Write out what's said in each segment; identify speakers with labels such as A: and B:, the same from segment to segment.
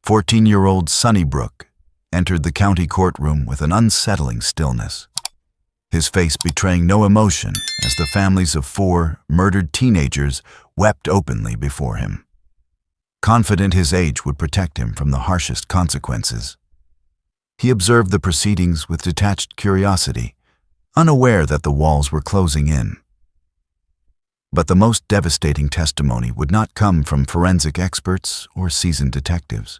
A: 14-year-old Brook entered the county courtroom with an unsettling stillness, his face betraying no emotion as the families of 4 murdered teenagers wept openly before him. Confident his age would protect him from the harshest consequences, he observed the proceedings with detached curiosity, unaware that the walls were closing in. But the most devastating testimony would not come from forensic experts or seasoned detectives,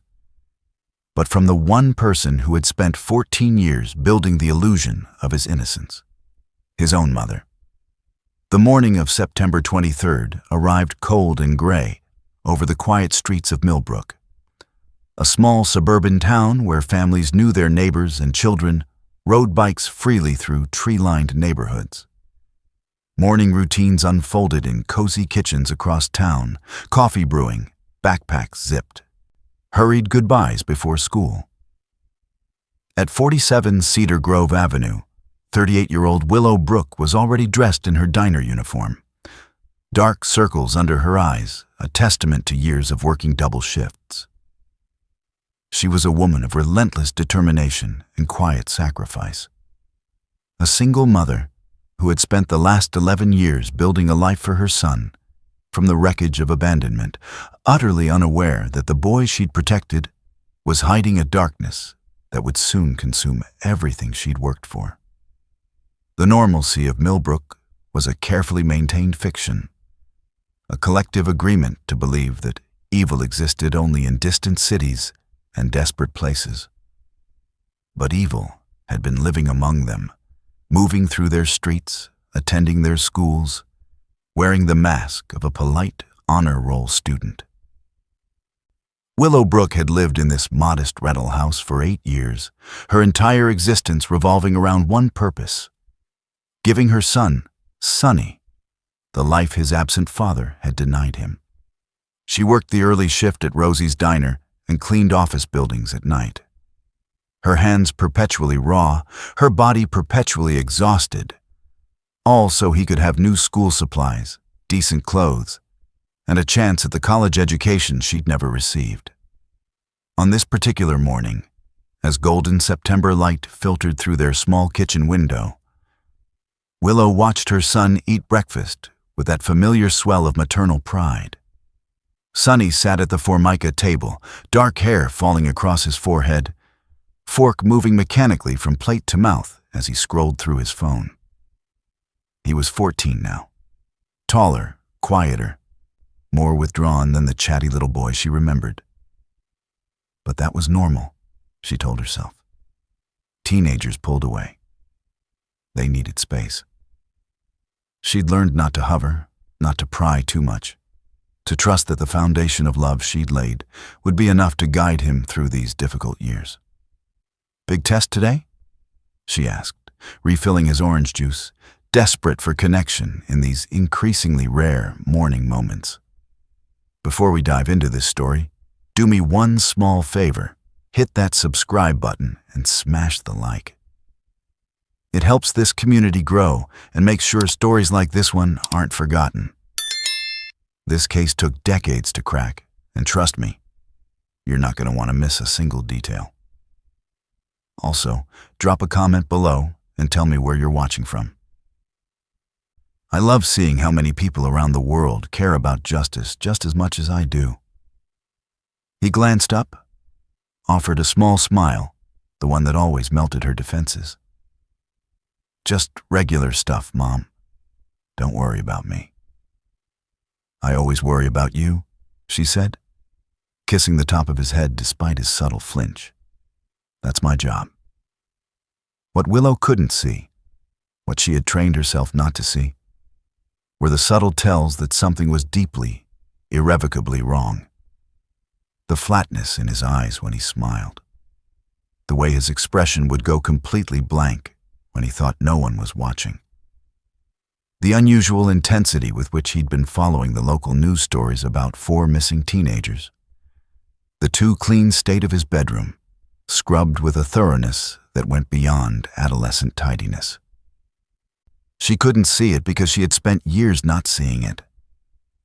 A: but from the one person who had spent 14 years building the illusion of his innocence, his own mother. The morning of September 23rd arrived cold and gray over the quiet streets of Millbrook, a small suburban town where families knew their neighbors and children rode bikes freely through tree-lined neighborhoods. Morning routines unfolded in cozy kitchens across town, coffee brewing, backpacks zipped, hurried goodbyes before school. At 47 Cedar Grove Avenue, 38-year-old Willow Brook was already dressed in her diner uniform, dark circles under her eyes, a testament to years of working double shifts. She was a woman of relentless determination and quiet sacrifice. A single mother who had spent the last 11 years building a life for her son from the wreckage of abandonment, utterly unaware that the boy she'd protected was hiding a darkness that would soon consume everything she'd worked for. The normalcy of Millbrook was a carefully maintained fiction, a collective agreement to believe that evil existed only in distant cities and desperate places. But evil had been living among them, moving through their streets, attending their schools, wearing the mask of a polite honor roll student. Willow Brook had lived in this modest rental house for 8 years, her entire existence revolving around one purpose: giving her son, Sonny, the life his absent father had denied him. She worked the early shift at Rosie's Diner and cleaned office buildings at night. Her hands perpetually raw, her body perpetually exhausted, all so he could have new school supplies, decent clothes, and a chance at the college education she'd never received. On this particular morning, as golden September light filtered through their small kitchen window, Willow watched her son eat breakfast with that familiar swell of maternal pride. Sonny sat at the Formica table, dark hair falling across his forehead, fork moving mechanically from plate to mouth as he scrolled through his phone. He was 14 now, taller, quieter, more withdrawn than the chatty little boy she remembered. But that was normal, she told herself. Teenagers pulled away. They needed space. She'd learned not to hover, not to pry too much, to trust that the foundation of love she'd laid would be enough to guide him through these difficult years. "Big test today?" she asked, refilling his orange juice, desperate for connection in these increasingly rare morning moments. Before we dive into this story, do me one small favor: hit that subscribe button and smash the like. It helps this community grow and makes sure stories like this one aren't forgotten. This case took decades to crack, and trust me, you're not going to want to miss a single detail. Also, drop a comment below and tell me where you're watching from. I love seeing how many people around the world care about justice just as much as I do. He glanced up, offered a small smile, the one that always melted her defenses. "Just regular stuff, Mom. Don't worry about me." "I always worry about you," she said, kissing the top of his head despite his subtle flinch. "That's my job." What Willow couldn't see, what she had trained herself not to see, were the subtle tells that something was deeply, irrevocably wrong. The flatness in his eyes when he smiled, the way his expression would go completely blank when he thought no one was watching, the unusual intensity with which he'd been following the local news stories about 4 missing teenagers, the too clean state of his bedroom, scrubbed with a thoroughness that went beyond adolescent tidiness. She couldn't see it because she had spent years not seeing it,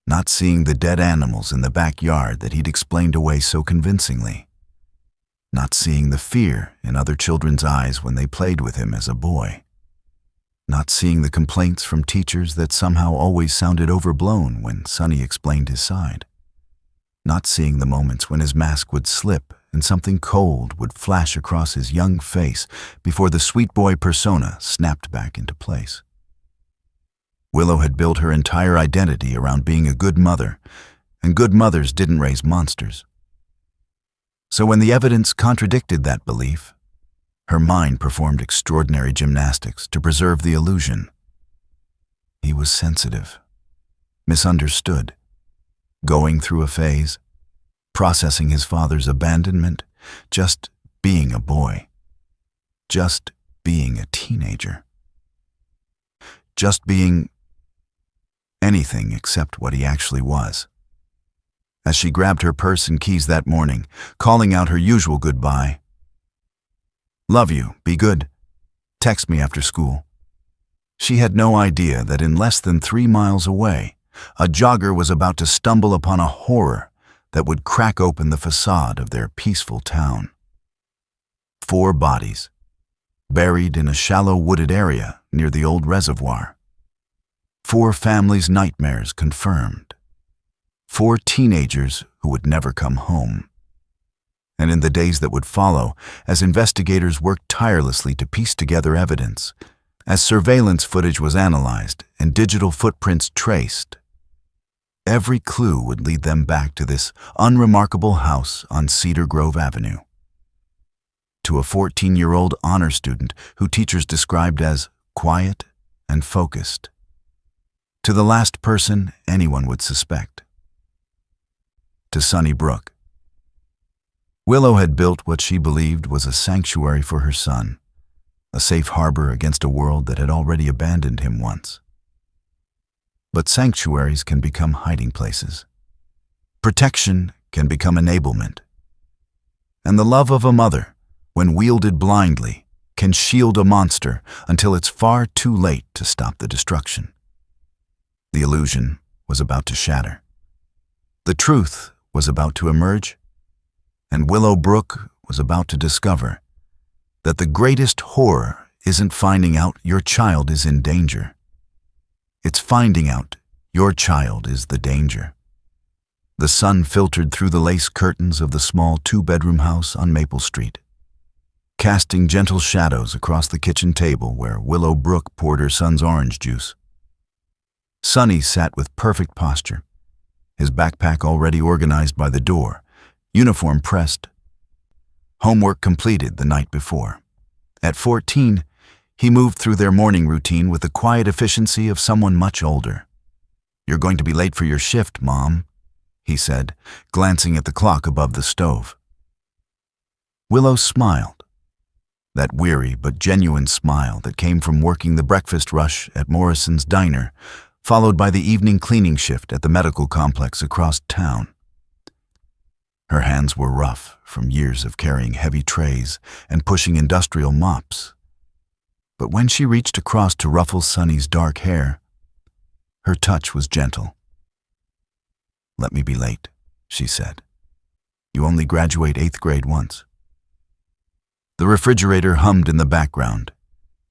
A: not seeing the dead animals in the backyard that he'd explained away so convincingly, not seeing the fear in other children's eyes when they played with him as a boy, not seeing the complaints from teachers that somehow always sounded overblown when Sonny explained his side, not seeing the moments when his mask would slip and something cold would flash across his young face before the sweet boy persona snapped back into place. Willow had built her entire identity around being a good mother, and good mothers didn't raise monsters. So when the evidence contradicted that belief, her mind performed extraordinary gymnastics to preserve the illusion. He was sensitive, misunderstood, going through a phase, processing his father's abandonment, just being a boy, just being a teenager, just being anything except what he actually was. As she grabbed her purse and keys that morning, calling out her usual goodbye, "Love you, be good, text me after school," she had no idea that in less than 3 miles away, a jogger was about to stumble upon a horror that would crack open the facade of their peaceful town. 4 bodies, buried in a shallow wooded area near the old reservoir. 4 families' nightmares confirmed. 4 teenagers who would never come home. And in the days that would follow, as investigators worked tirelessly to piece together evidence, as surveillance footage was analyzed and digital footprints traced, every clue would lead them back to this unremarkable house on Cedar Grove Avenue. To a 14-year-old honor student who teachers described as quiet and focused. To the last person anyone would suspect. To Sonny Brook. Willow had built what she believed was a sanctuary for her son, a safe harbor against a world that had already abandoned him once. But sanctuaries can become hiding places. Protection can become enablement. And the love of a mother, when wielded blindly, can shield a monster until it's far too late to stop the destruction. The illusion was about to shatter. The truth was about to emerge, and Willow Brook was about to discover that the greatest horror isn't finding out your child is in danger. It's finding out your child is the danger. The sun filtered through the lace curtains of the small 2-bedroom house on Maple Street, casting gentle shadows across the kitchen table where Willow Brook poured her son's orange juice. Sonny sat with perfect posture, his backpack already organized by the door, uniform pressed. Homework completed the night before. At 14, he moved through their morning routine with the quiet efficiency of someone much older. "You're going to be late for your shift, Mom," he said, glancing at the clock above the stove. Willow smiled, that weary but genuine smile that came from working the breakfast rush at Morrison's Diner, followed by the evening cleaning shift at the medical complex across town. Her hands were rough from years of carrying heavy trays and pushing industrial mops. But when she reached across to ruffle Sonny's dark hair, her touch was gentle. "Let me be late," she said. "You only graduate 8th grade once." The refrigerator hummed in the background,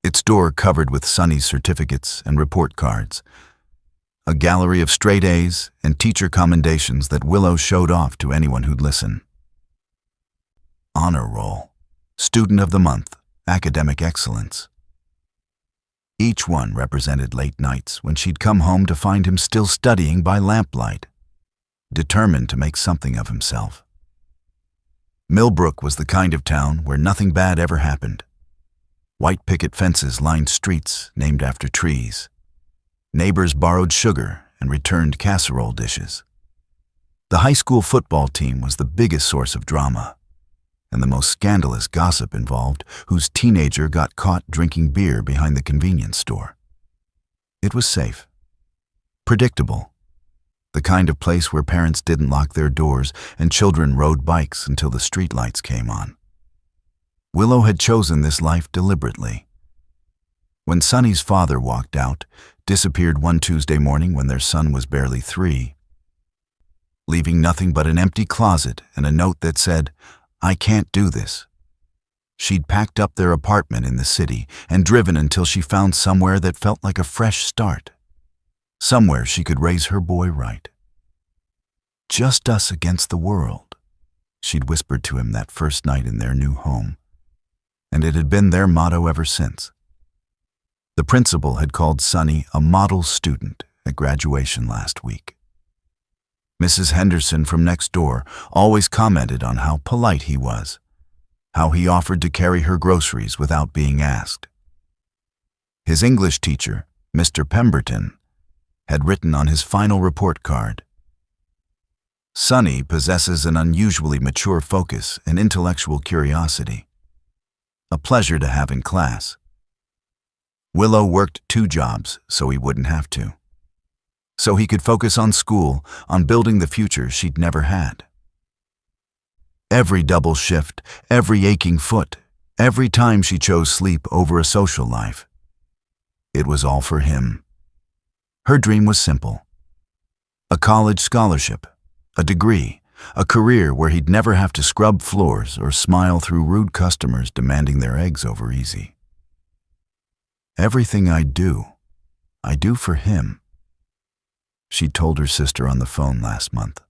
A: its door covered with Sonny's certificates and report cards, a gallery of straight A's and teacher commendations that Willow showed off to anyone who'd listen. Honor roll, student of the month, academic excellence. Each one represented late nights when she'd come home to find him still studying by lamplight, determined to make something of himself. Millbrook was the kind of town where nothing bad ever happened. White picket fences lined streets named after trees. Neighbors borrowed sugar and returned casserole dishes. The high school football team was the biggest source of drama, and the most scandalous gossip involved whose teenager got caught drinking beer behind the convenience store. It was safe, predictable, the kind of place where parents didn't lock their doors and children rode bikes until the streetlights came on. Willow had chosen this life deliberately. When Sonny's father walked out, disappeared one Tuesday morning when their son was barely 3, leaving nothing but an empty closet and a note that said, "I can't do this." She'd packed up their apartment in the city and driven until she found somewhere that felt like a fresh start. Somewhere she could raise her boy right. "Just us against the world," she'd whispered to him that first night in their new home. And it had been their motto ever since. The principal had called Sonny a model student at graduation last week. Mrs. Henderson from next door always commented on how polite he was, how he offered to carry her groceries without being asked. His English teacher, Mr. Pemberton, had written on his final report card, "Sonny possesses an unusually mature focus and intellectual curiosity. A pleasure to have in class." Willow worked 2 jobs so he wouldn't have to. So he could focus on school, on building the future she'd never had. Every double shift, every aching foot, every time she chose sleep over a social life. It was all for him. Her dream was simple. A college scholarship, a degree, a career where he'd never have to scrub floors or smile through rude customers demanding their eggs over easy. "Everything I do for him," she told her sister on the phone last month,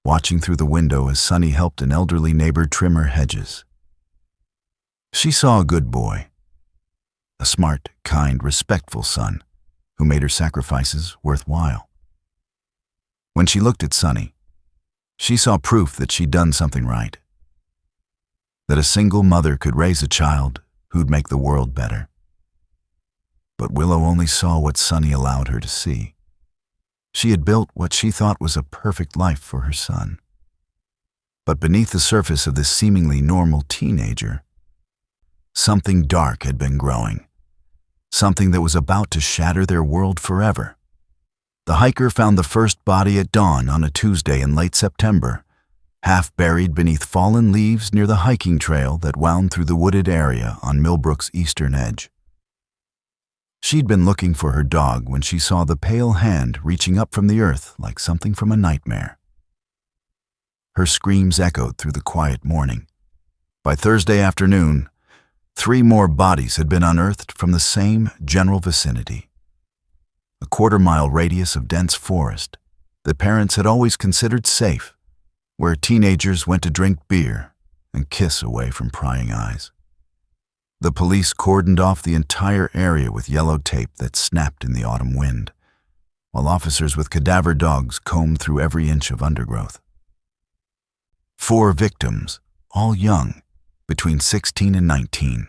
A: watching through the window as Sonny helped an elderly neighbor trim her hedges. She saw a good boy, a smart, kind, respectful son who made her sacrifices worthwhile. When she looked at Sonny, she saw proof that she'd done something right, that a single mother could raise a child who'd make the world better. But Willow only saw what Sonny allowed her to see. She had built what she thought was a perfect life for her son. But beneath the surface of this seemingly normal teenager, something dark had been growing, something that was about to shatter their world forever. The hiker found the first body at dawn on a Tuesday in late September, half buried beneath fallen leaves near the hiking trail that wound through the wooded area on Millbrook's eastern edge. She'd been looking for her dog when she saw the pale hand reaching up from the earth like something from a nightmare. Her screams echoed through the quiet morning. By Thursday afternoon, 3 more bodies had been unearthed from the same general vicinity. A quarter-mile radius of dense forest that parents had always considered safe, where teenagers went to drink beer and kiss away from prying eyes. The police cordoned off the entire area with yellow tape that snapped in the autumn wind, while officers with cadaver dogs combed through every inch of undergrowth. 4 victims, all young, between 16 and 19,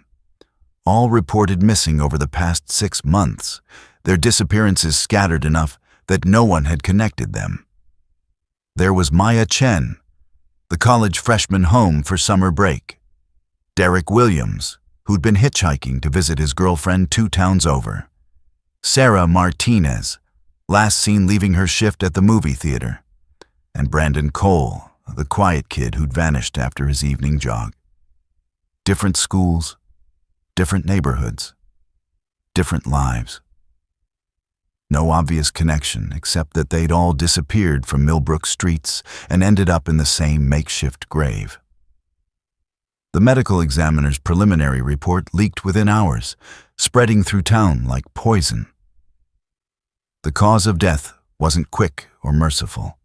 A: all reported missing over the past 6 months, their disappearances scattered enough that no one had connected them. There was Maya Chen, the college freshman home for summer break. Derek Williams, who'd been hitchhiking to visit his girlfriend 2 towns over. Sarah Martinez, last seen leaving her shift at the movie theater. And Brandon Cole, the quiet kid who'd vanished after his evening jog. Different schools, different neighborhoods, different lives. No obvious connection except that they'd all disappeared from Millbrook streets and ended up in the same makeshift grave. The medical examiner's preliminary report leaked within hours, spreading through town like poison. The cause of death wasn't quick or merciful.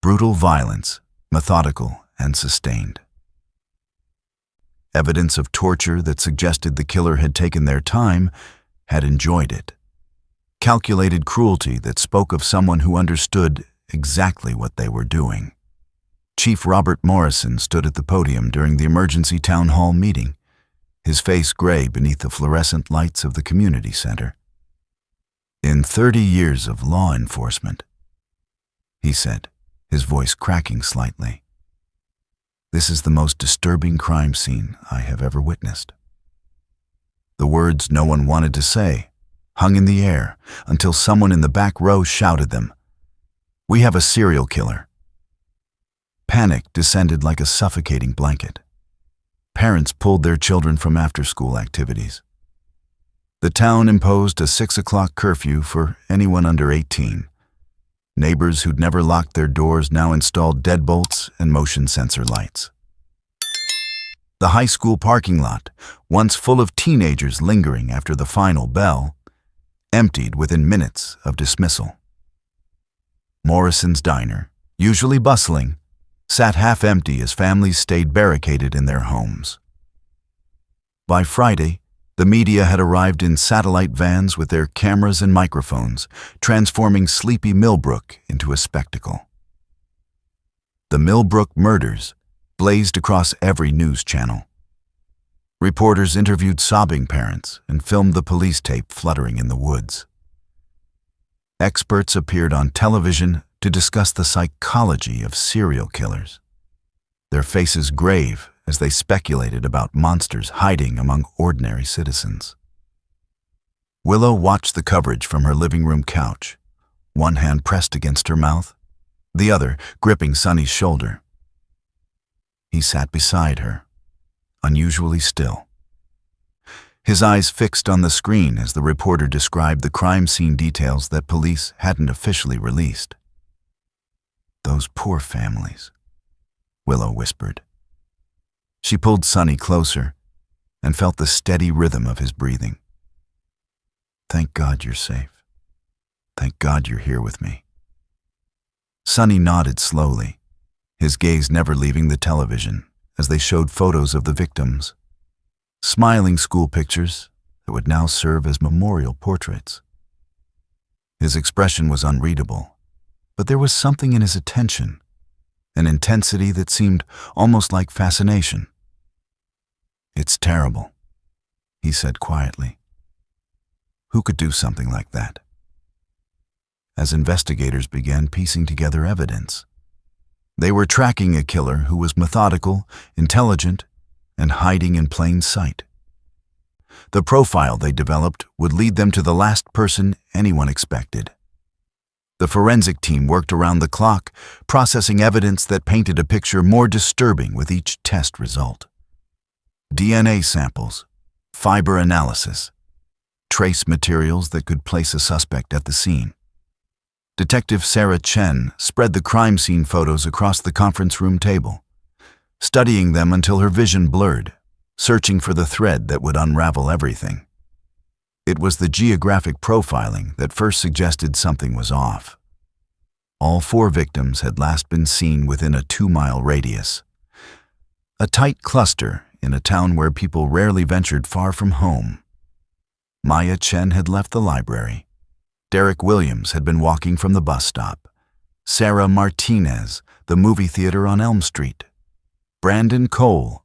A: Brutal violence, methodical and sustained. Evidence of torture that suggested the killer had taken their time, had enjoyed it. Calculated cruelty that spoke of someone who understood exactly what they were doing. Chief Robert Morrison stood at the podium during the emergency town hall meeting, his face gray beneath the fluorescent lights of the community center. "In 30 years of law enforcement," he said, his voice cracking slightly, "this is the most disturbing crime scene I have ever witnessed." The words no one wanted to say hung in the air until someone in the back row shouted them. "We have a serial killer." Panic descended like a suffocating blanket. Parents pulled their children from after-school activities. The town imposed a 6 o'clock curfew for anyone under 18. Neighbors who'd never locked their doors now installed deadbolts and motion sensor lights. The high school parking lot, once full of teenagers lingering after the final bell, emptied within minutes of dismissal. Morrison's diner, usually bustling, sat half empty as families stayed barricaded in their homes. By Friday, the media had arrived in satellite vans with their cameras and microphones, transforming sleepy Millbrook into a spectacle. The Millbrook murders blazed across every news channel. Reporters interviewed sobbing parents and filmed the police tape fluttering in the woods. Experts appeared on television to discuss the psychology of serial killers, their faces grave as they speculated about monsters hiding among ordinary citizens. Willow watched the coverage from her living room couch, one hand pressed against her mouth, the other gripping Sonny's shoulder. He sat beside her, unusually still. His eyes fixed on the screen as the reporter described the crime scene details that police hadn't officially released. "Those poor families," Willow whispered. She pulled Sonny closer and felt the steady rhythm of his breathing. "Thank God you're safe. Thank God you're here with me." Sonny nodded slowly, his gaze never leaving the television as they showed photos of the victims, smiling school pictures that would now serve as memorial portraits. His expression was unreadable, but there was something in his attention, an intensity that seemed almost like fascination. "It's terrible," he said quietly. "Who could do something like that?" As investigators began piecing together evidence, they were tracking a killer who was methodical, intelligent, and hiding in plain sight. The profile they developed would lead them to the last person anyone expected. The forensic team worked around the clock, processing evidence that painted a picture more disturbing with each test result. DNA samples, fiber analysis, trace materials that could place a suspect at the scene. Detective Sarah Chen spread the crime scene photos across the conference room table, studying them until her vision blurred, searching for the thread that would unravel everything. It was the geographic profiling that first suggested something was off. All 4 victims had last been seen within a 2-mile radius, a tight cluster in a town where people rarely ventured far from home. Maya Chen had left the library. Derek Williams had been walking from the bus stop. Sarah Martinez, the movie theater on Elm Street. Brandon Cole,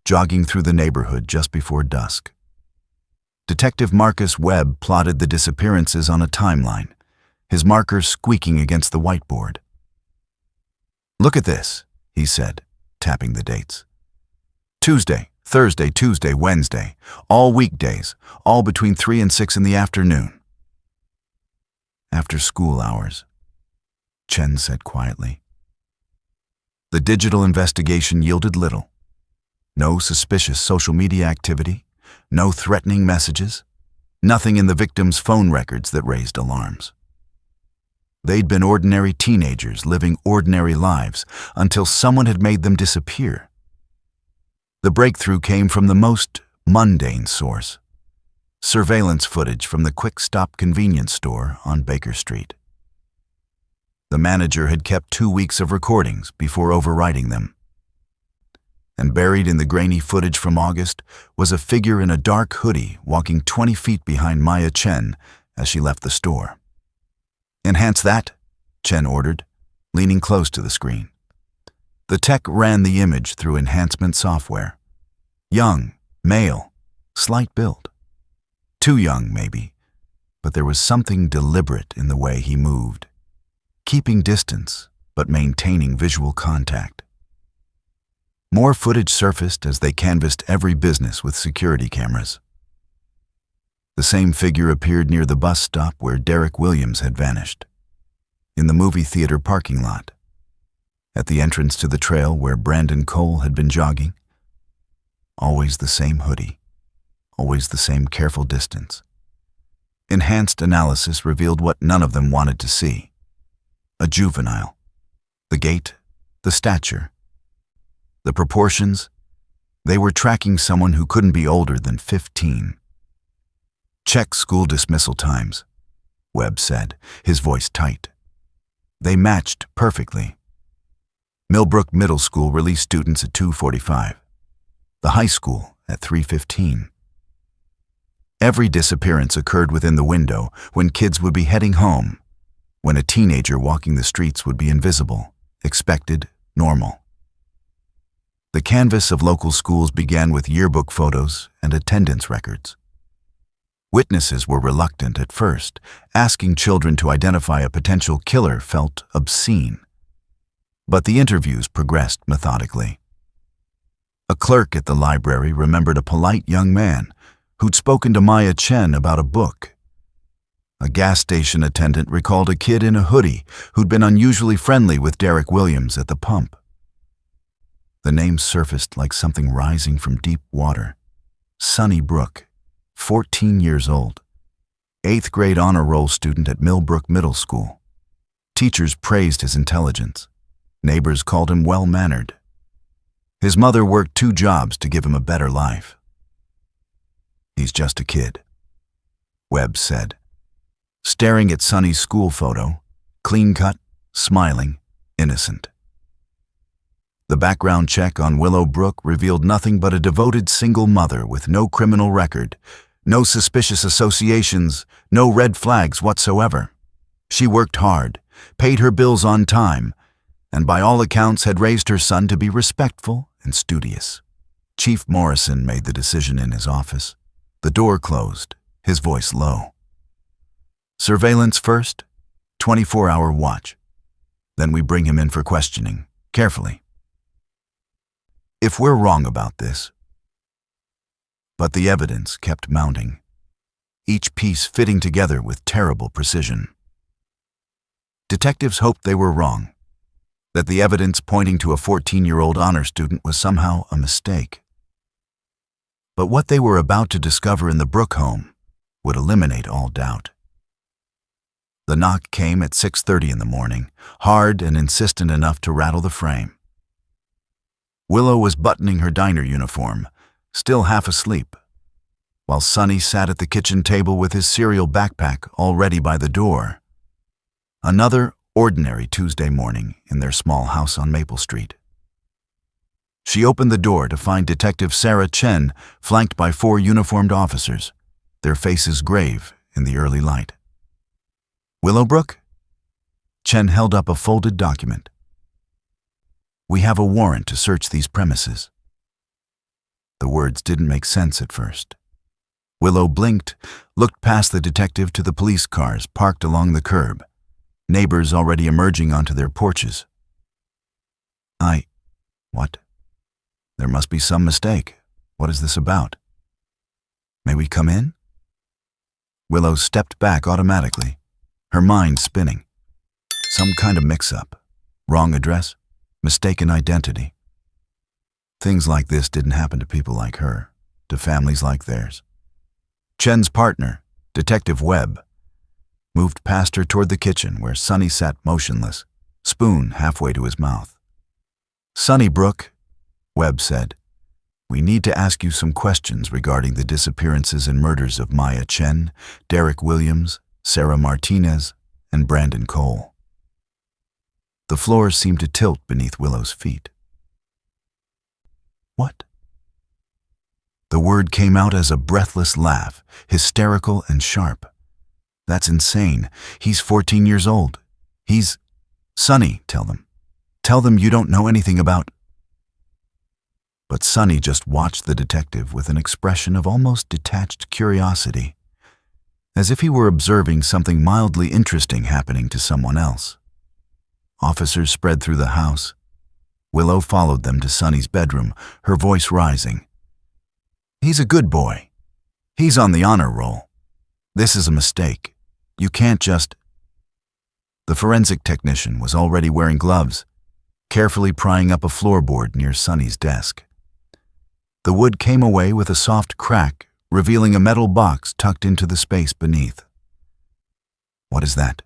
A: jogging through the neighborhood just before dusk. Detective Marcus Webb plotted the disappearances on a timeline, his markers squeaking against the whiteboard. "Look at this," he said, tapping the dates. "Tuesday, Thursday, Tuesday, Wednesday, all weekdays, all between 3 and 6 in the afternoon." "After school hours," Chen said quietly. The digital investigation yielded little. No suspicious social media activity, no threatening messages, nothing in the victims' phone records that raised alarms. They'd been ordinary teenagers living ordinary lives until someone had made them disappear. The breakthrough came from the most mundane source: surveillance footage from the Quick Stop convenience store on Baker Street. The manager had kept 2 weeks of recordings before overwriting them. And buried in the grainy footage from August was a figure in a dark hoodie walking 20 feet behind Maya Chen as she left the store. "Enhance that," Chen ordered, leaning close to the screen. The tech ran the image through enhancement software. Young, male, slight build. Too young, maybe, but there was something deliberate in the way he moved, keeping distance but maintaining visual contact. More footage surfaced as they canvassed every business with security cameras. The same figure appeared near the bus stop where Derek Williams had vanished, in the movie theater parking lot, at the entrance to the trail where Brandon Cole had been jogging. Always the same hoodie, always the same careful distance. Enhanced analysis revealed what none of them wanted to see: a juvenile. The gait, the stature, the proportions, They were tracking someone who couldn't be older than 15. "Check school dismissal times," Webb said, his voice tight. They matched perfectly. Millbrook Middle School released students at 2:45. The high school at 3:15. Every disappearance occurred within the window when kids would be heading home, when a teenager walking the streets would be invisible, expected, normal. The canvass of local schools began with yearbook photos and attendance records. Witnesses were reluctant at first. Asking children to identify a potential killer felt obscene. But the interviews progressed methodically. A clerk at the library remembered a polite young man who'd spoken to Maya Chen about a book. A gas station attendant recalled a kid in a hoodie who'd been unusually friendly with Derek Williams at the pump. The name surfaced like something rising from deep water. Sunny Brook, 14 years old, 8th grade honor roll student at Millbrook Middle School. Teachers praised his intelligence. Neighbors called him well-mannered. His mother worked 2 jobs to give him a better life. "He's just a kid," Webb said, staring at Sunny's school photo, clean-cut, smiling, innocent. The background check on Willow Brook revealed nothing but a devoted single mother with no criminal record, no suspicious associations, no red flags whatsoever. She worked hard, paid her bills on time, and by all accounts had raised her son to be respectful and studious. Chief Morrison made the decision in his office. The door closed, his voice low. "Surveillance first, 24-hour watch. Then we bring him in for questioning, carefully. If we're wrong about this..." But the evidence kept mounting, each piece fitting together with terrible precision. Detectives hoped they were wrong, that the evidence pointing to a 14-year-old honor student was somehow a mistake. But what they were about to discover in the Brook home would eliminate all doubt. The knock came at 6:30 in the morning, hard and insistent enough to rattle the frame. Willow was buttoning her diner uniform, still half asleep, while Sunny sat at the kitchen table with his cereal backpack already by the door. Another ordinary Tuesday morning in their small house on Maple Street. She opened the door to find Detective Sarah Chen flanked by 4 uniformed officers, their faces grave in the early light. "Willow Brook?" Chen held up a folded document. "We have a warrant to search these premises." The words didn't make sense at first. Willow blinked, looked past the detective to the police cars parked along the curb, neighbors already emerging onto their porches. What? There must be some mistake. What is this about? May we come in?" Willow stepped back automatically, her mind spinning. Some kind of mix-up, wrong address, mistaken identity. Things like this didn't happen to people like her, to families like theirs. Chen's partner, Detective Webb, moved past her toward the kitchen where Sunny sat motionless, spoon halfway to his mouth. "Sunny Brook," Webb said, "we need to ask you some questions regarding the disappearances and murders of Maya Chen, Derek Williams, Sarah Martinez, and Brandon Cole." The floor seemed to tilt beneath Willow's feet. "What?" The word came out as a breathless laugh, hysterical and sharp. "That's insane. He's 14 years old. He's..." "Sunny, tell them. Tell them you don't know anything about..." But Sunny just watched the detective with an expression of almost detached curiosity, as if he were observing something mildly interesting happening to someone else. Officers spread through the house. Willow followed them to Sunny's bedroom, her voice rising. "He's a good boy. He's on the honor roll. This is a mistake. You can't just..." The forensic technician was already wearing gloves, carefully prying up a floorboard near Sunny's desk. The wood came away with a soft crack, revealing a metal box tucked into the space beneath. "What is that?"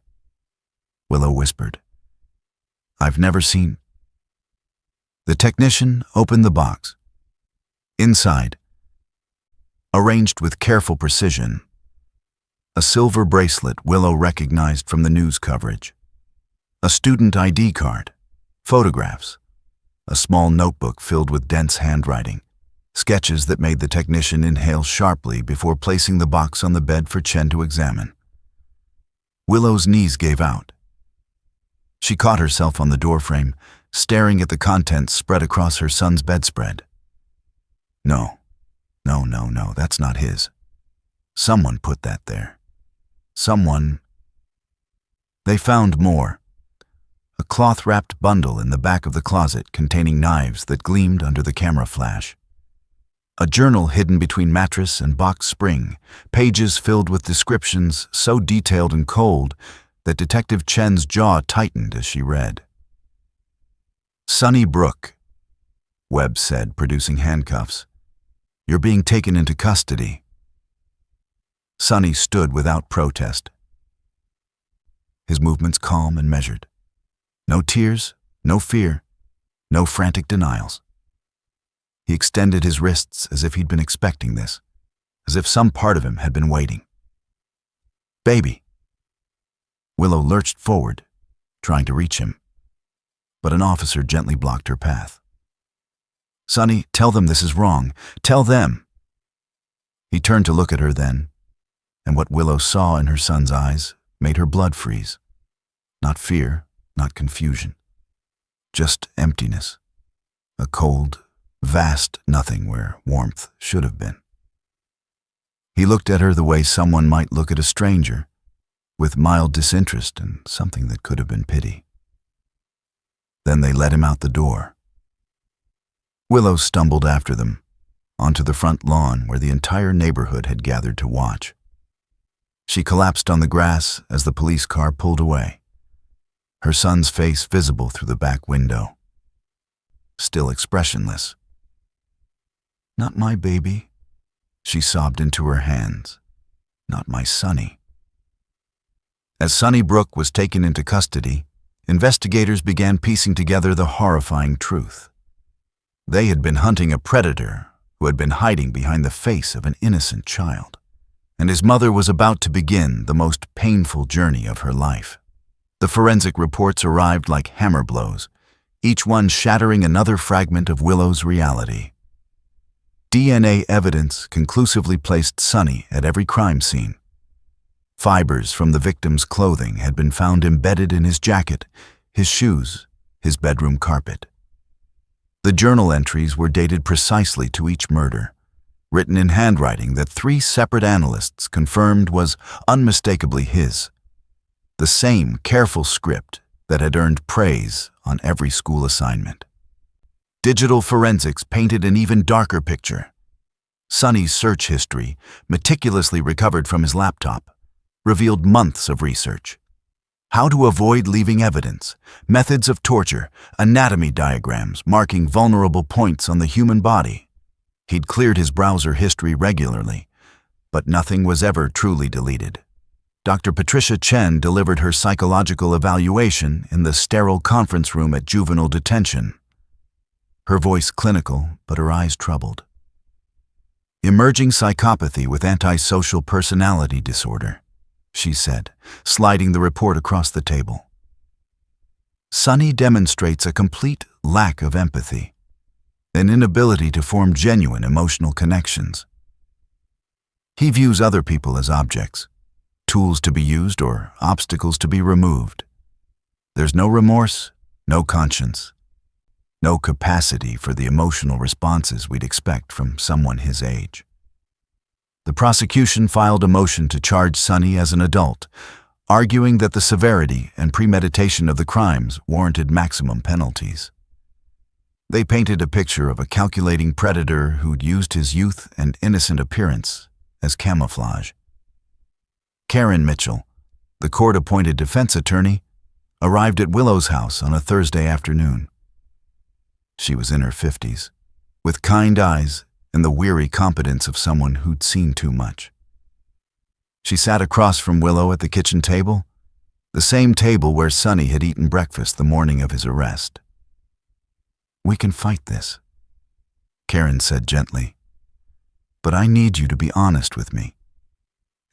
A: Willow whispered. "I've never seen..." The technician opened the box. Inside, arranged with careful precision, a silver bracelet Willow recognized from the news coverage, a student ID card, photographs, a small notebook filled with dense handwriting, sketches that made the technician inhale sharply before placing the box on the bed for Chen to examine. Willow's knees gave out. She caught herself on the doorframe, staring at the contents spread across her son's bedspread. No, that's not his. Someone put that there. Someone. They found more. A cloth-wrapped bundle in the back of the closet containing knives that gleamed under the camera flash. A journal hidden between mattress and box spring, pages filled with descriptions so detailed and cold that Detective Chen's jaw tightened as she read. "Sunny Brook," Webb said, producing handcuffs. "You're being taken into custody." Sunny stood without protest, his movements calm and measured. No tears, no fear, no frantic denials. He extended his wrists as if he'd been expecting this, as if some part of him had been waiting. "Baby." Willow lurched forward, trying to reach him, but an officer gently blocked her path. "Sunny, tell them this is wrong. Tell them." He turned to look at her then, and what Willow saw in her son's eyes made her blood freeze. Not fear, not confusion, just emptiness. A cold, vast nothing where warmth should have been. He looked at her the way someone might look at a stranger, with mild disinterest and something that could have been pity. Then they let him out the door. Willow stumbled after them, onto the front lawn where the entire neighborhood had gathered to watch. She collapsed on the grass as the police car pulled away, her son's face visible through the back window, still expressionless. "Not my baby," she sobbed into her hands. "Not my Sunny." As Sunny Brook was taken into custody, investigators began piecing together the horrifying truth. They had been hunting a predator who had been hiding behind the face of an innocent child, and his mother was about to begin the most painful journey of her life. The forensic reports arrived like hammer blows, each one shattering another fragment of Willow's reality. DNA evidence conclusively placed Sunny at every crime scene. Fibers from the victim's clothing had been found embedded in his jacket, his shoes, his bedroom carpet. The journal entries were dated precisely to each murder, written in handwriting that 3 separate analysts confirmed was unmistakably his. The same careful script that had earned praise on every school assignment. Digital forensics painted an even darker picture. Sunny's search history, meticulously recovered from his laptop, revealed months of research. How to avoid leaving evidence, methods of torture, anatomy diagrams marking vulnerable points on the human body. He'd cleared his browser history regularly, but nothing was ever truly deleted. Dr. Patricia Chen delivered her psychological evaluation in the sterile conference room at juvenile detention. Her voice clinical, but her eyes troubled. "Emerging psychopathy with antisocial personality disorder," she said, sliding the report across the table. "Sunny demonstrates a complete lack of empathy, an inability to form genuine emotional connections. He views other people as objects, tools to be used or obstacles to be removed. There's no remorse, no conscience, no capacity for the emotional responses we'd expect from someone his age." The prosecution filed a motion to charge Sunny as an adult, arguing that the severity and premeditation of the crimes warranted maximum penalties. They painted a picture of a calculating predator who'd used his youth and innocent appearance as camouflage. Karen Mitchell, the court-appointed defense attorney, arrived at Willow's house on a Thursday afternoon. She was in her 50s, with kind eyes and the weary competence of someone who'd seen too much. She sat across from Willow at the kitchen table, the same table where Sunny had eaten breakfast the morning of his arrest. "We can fight this," Karen said gently. But I need you to be honest with me.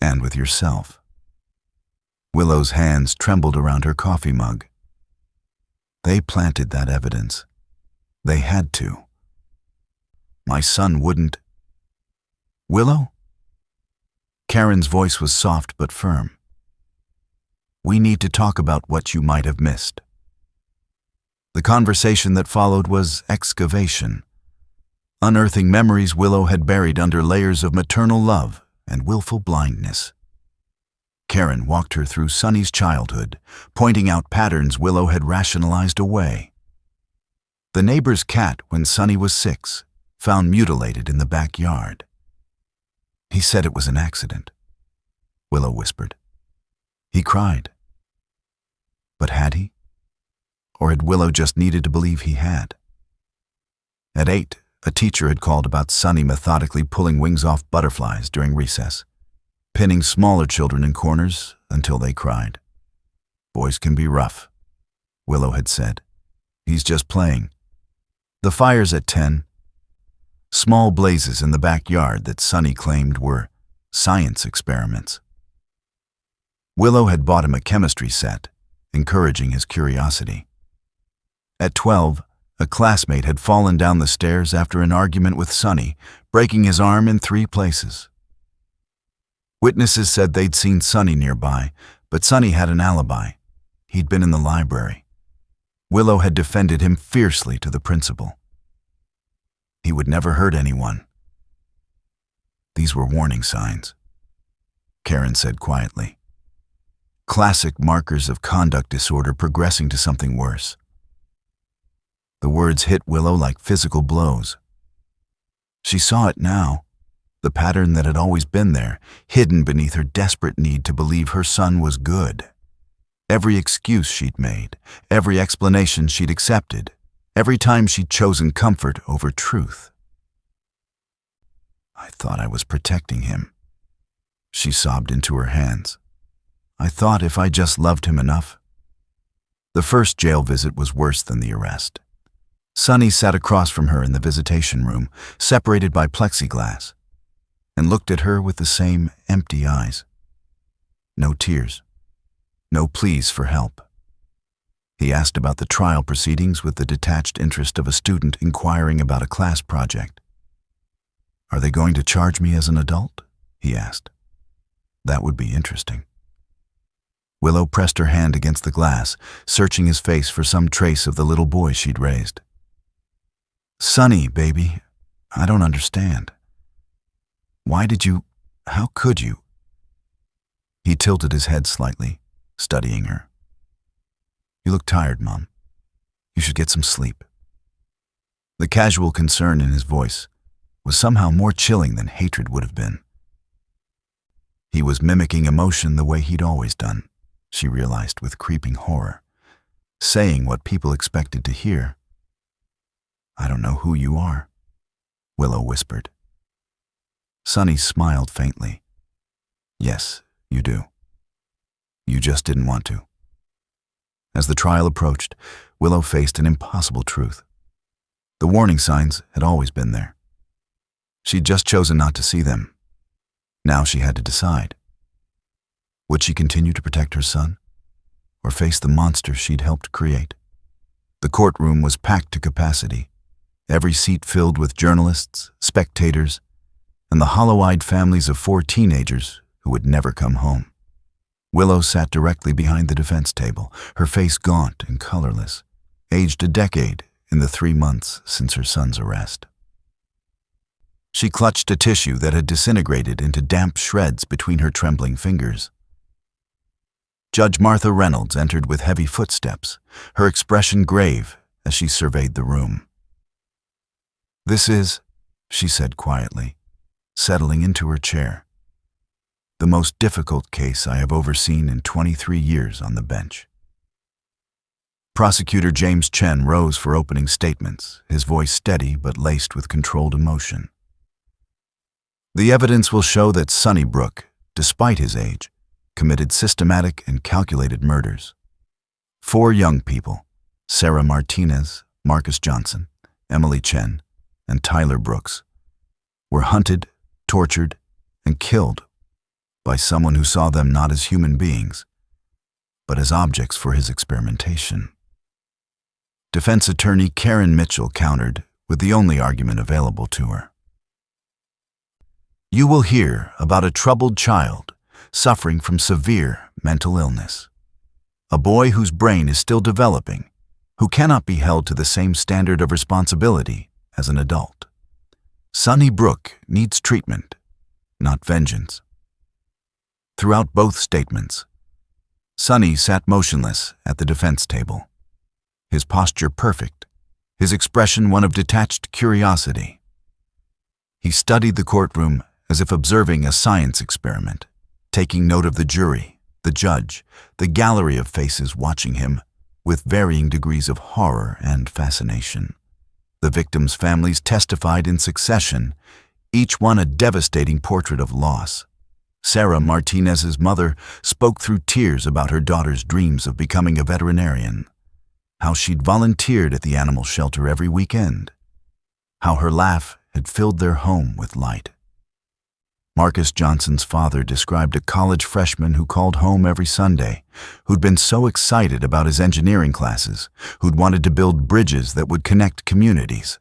A: And with yourself. Willow's hands trembled around her coffee mug. They planted that evidence. They had to. My son wouldn't. Willow? Karen's voice was soft but firm. We need to talk about what you might have missed. The conversation that followed was excavation, unearthing memories Willow had buried under layers of maternal love and willful blindness. Karen walked her through Sunny's childhood, pointing out patterns Willow had rationalized away. The neighbor's cat, when Sunny was 6, found mutilated in the backyard. He said it was an accident, Willow whispered. He cried. But had he? Or had Willow just needed to believe he had? At 8, a teacher had called about Sunny methodically pulling wings off butterflies during recess, pinning smaller children in corners until they cried. Boys can be rough, Willow had said. He's just playing. The fires at 10. Small blazes in the backyard that Sunny claimed were science experiments. Willow had bought him a chemistry set, encouraging his curiosity. At 12, a classmate had fallen down the stairs after an argument with Sunny, breaking his arm in 3 places. Witnesses said they'd seen Sunny nearby, but Sunny had an alibi. He'd been in the library. Willow had defended him fiercely to the principal. He would never hurt anyone. These were warning signs, Karen said quietly. Classic markers of conduct disorder progressing to something worse. The words hit Willow like physical blows. She saw it now, the pattern that had always been there, hidden beneath her desperate need to believe her son was good. Every excuse she'd made, every explanation she'd accepted, every time she'd chosen comfort over truth. I thought I was protecting him. She sobbed into her hands. I thought if I just loved him enough. The first jail visit was worse than the arrest. Sunny sat across from her in the visitation room, separated by plexiglass, and looked at her with the same empty eyes. No tears. No pleas for help. He asked about the trial proceedings with the detached interest of a student inquiring about a class project. Are they going to charge me as an adult? He asked. That would be interesting. Willow pressed her hand against the glass, searching his face for some trace of the little boy she'd raised. Sunny, baby, I don't understand. Why did you? How could you? He tilted his head slightly, studying her. You look tired, Mom. You should get some sleep. The casual concern in his voice was somehow more chilling than hatred would have been. He was mimicking emotion the way he'd always done, she realized with creeping horror, saying what people expected to hear. I don't know who you are, Willow whispered. Sunny smiled faintly. Yes, you do. You just didn't want to. As the trial approached, Willow faced an impossible truth. The warning signs had always been there. She'd just chosen not to see them. Now she had to decide. Would she continue to protect her son, or face the monster she'd helped create? The courtroom was packed to capacity, every seat filled with journalists, spectators, and the hollow-eyed families of 4 teenagers who would never come home. Willow sat directly behind the defense table, her face gaunt and colorless, aged a decade in the 3 months since her son's arrest. She clutched a tissue that had disintegrated into damp shreds between her trembling fingers. Judge Martha Reynolds entered with heavy footsteps, her expression grave as she surveyed the room. This is, she said quietly, settling into her chair, the most difficult case I have overseen in 23 years on the bench. Prosecutor James Chen rose for opening statements, his voice steady but laced with controlled emotion. The evidence will show that Sunny Brook, despite his age, committed systematic and calculated murders. 4 young people, Sarah Martinez, Marcus Johnson, Emily Chen, and Tyler Brooks were hunted, tortured, and killed by someone who saw them not as human beings, but as objects for his experimentation. Defense attorney Karen Mitchell countered with the only argument available to her. You will hear about a troubled child suffering from severe mental illness, a boy whose brain is still developing, who cannot be held to the same standard of responsibility as an adult. Sonny Brook needs treatment, not vengeance. Throughout both statements, Sonny sat motionless at the defense table, his posture perfect, his expression one of detached curiosity. He studied the courtroom as if observing a science experiment, taking note of the jury, the judge, the gallery of faces watching him with varying degrees of horror and fascination. The victims' families testified in succession, each one a devastating portrait of loss. Sarah Martinez's mother spoke through tears about her daughter's dreams of becoming a veterinarian, how she'd volunteered at the animal shelter every weekend, how her laugh had filled their home with light. Marcus Johnson's father described a college freshman who called home every Sunday, who'd been so excited about his engineering classes, who'd wanted to build bridges that would connect communities.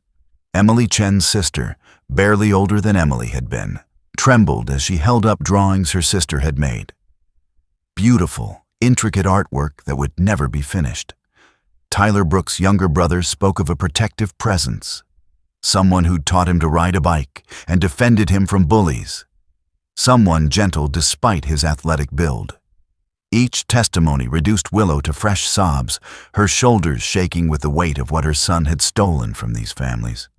A: Emily Chen's sister, barely older than Emily had been, trembled as she held up drawings her sister had made. Beautiful, intricate artwork that would never be finished. Tyler Brooks' younger brother spoke of a protective presence, someone who'd taught him to ride a bike and defended him from bullies, someone gentle despite his athletic build. Each testimony reduced Willow to fresh sobs, her shoulders shaking with the weight of what her son had stolen from these families.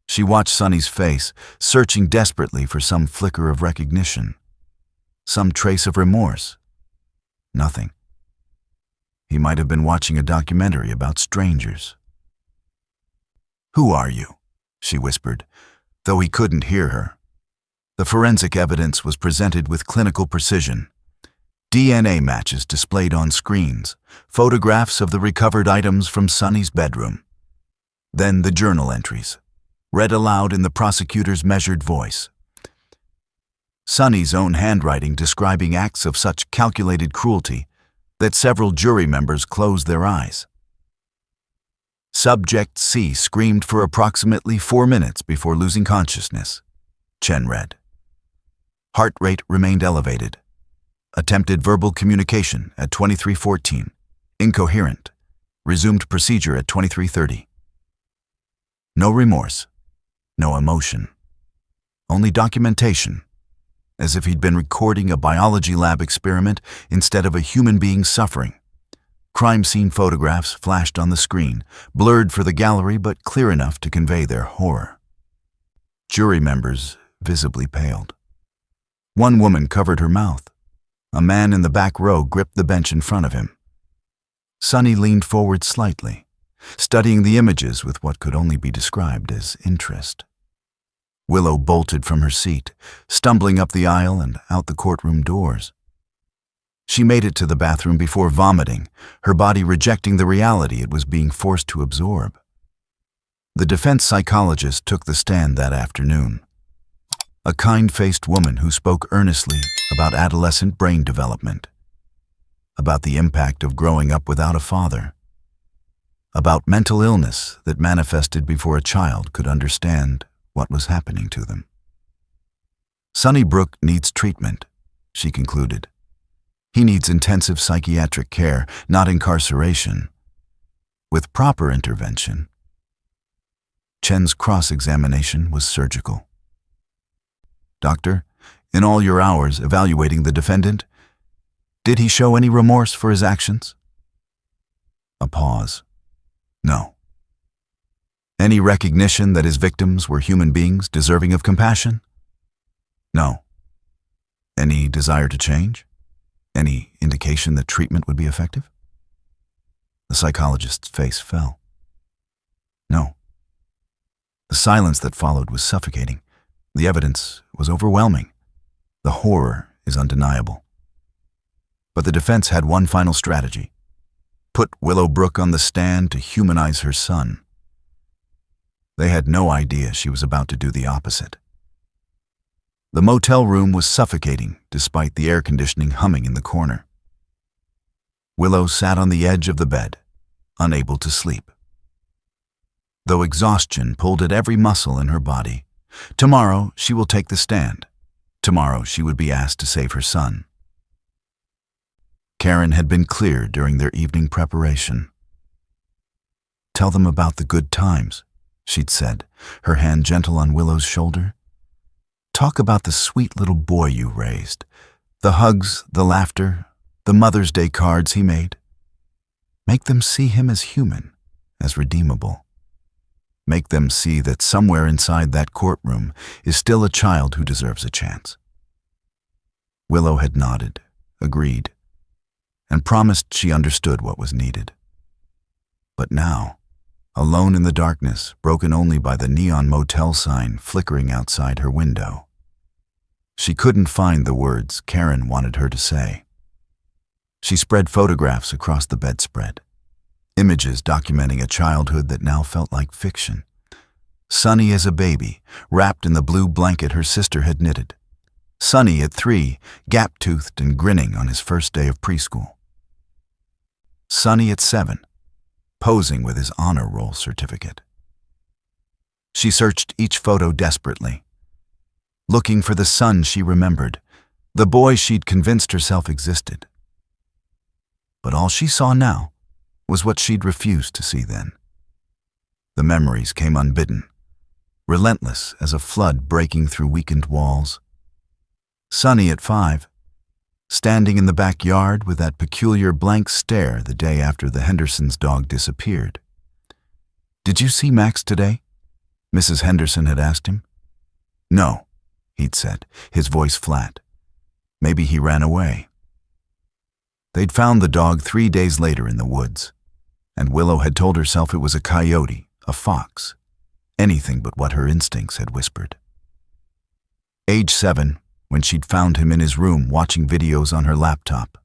A: She watched Sonny's face, searching desperately for some flicker of recognition, some trace of remorse. Nothing. He might have been watching a documentary about strangers. "Who are you?" she whispered, though he couldn't hear her. The forensic evidence was presented with clinical precision. DNA matches displayed on screens, photographs of the recovered items from Sonny's bedroom. Then the journal entries, read aloud in the prosecutor's measured voice. Sonny's own handwriting describing acts of such calculated cruelty that several jury members closed their eyes. Subject C screamed for approximately 4 minutes before losing consciousness, Chen read. Heart rate remained elevated. Attempted verbal communication at 23:14. Incoherent. Resumed procedure at 23:30. No remorse. No emotion. Only documentation, as if he'd been recording a biology lab experiment instead of a human being suffering. Crime scene photographs flashed on the screen, blurred for the gallery but clear enough to convey their horror. Jury members visibly paled. One woman covered her mouth. A man in the back row gripped the bench in front of him. Sonny leaned forward slightly, studying the images with what could only be described as interest. Willow bolted from her seat, stumbling up the aisle and out the courtroom doors. She made it to the bathroom before vomiting, her body rejecting the reality it was being forced to absorb. The defense psychologist took the stand that afternoon. A kind-faced woman who spoke earnestly about adolescent brain development, about the impact of growing up without a father, about mental illness that manifested before a child could understand what was happening to them. Sonny Brook needs treatment, she concluded. He needs intensive psychiatric care, not incarceration. With proper intervention. Chen's cross-examination was surgical. Doctor, in all your hours evaluating the defendant, did he show any remorse for his actions? A pause. No. Any recognition that his victims were human beings deserving of compassion? No. Any desire to change? Any indication that treatment would be effective? The psychologist's face fell. No. The silence that followed was suffocating. The evidence was overwhelming. The horror is undeniable. But the defense had one final strategy. Put Willow Brook on the stand to humanize her son. They had no idea she was about to do the opposite. The motel room was suffocating despite the air conditioning humming in the corner. Willow sat on the edge of the bed, unable to sleep. Though exhaustion pulled at every muscle in her body, tomorrow she will take the stand. Tomorrow she would be asked to save her son. Karen had been clear during their evening preparation. "Tell them about the good times," she'd said, her hand gentle on Willow's shoulder. "Talk about the sweet little boy you raised, the hugs, the laughter, the Mother's Day cards he made. Make them see him as human, as redeemable. Make them see that somewhere inside that courtroom is still a child who deserves a chance." Willow had nodded, agreed, and promised she understood what was needed. But now, alone in the darkness, broken only by the neon motel sign flickering outside her window, she couldn't find the words Karen wanted her to say. She spread photographs across the bedspread, images documenting a childhood that now felt like fiction. Sunny as a baby, wrapped in the blue blanket her sister had knitted. Sunny at 3, gap-toothed and grinning on his first day of preschool. Sunny at 7, posing with his honor roll certificate. She searched each photo desperately, looking for the son she remembered, the boy she'd convinced herself existed. But all she saw now was what she'd refused to see then. The memories came unbidden, relentless as a flood breaking through weakened walls. Sunny at 5, standing in the backyard with that peculiar blank stare the day after the Hendersons' dog disappeared. "Did you see Max today?" Mrs. Henderson had asked him. "No," he'd said, his voice flat. "Maybe he ran away." They'd found the dog 3 days later in the woods, and Willow had told herself it was a coyote, a fox, anything but what her instincts had whispered. Age 7, when she'd found him in his room watching videos on her laptop,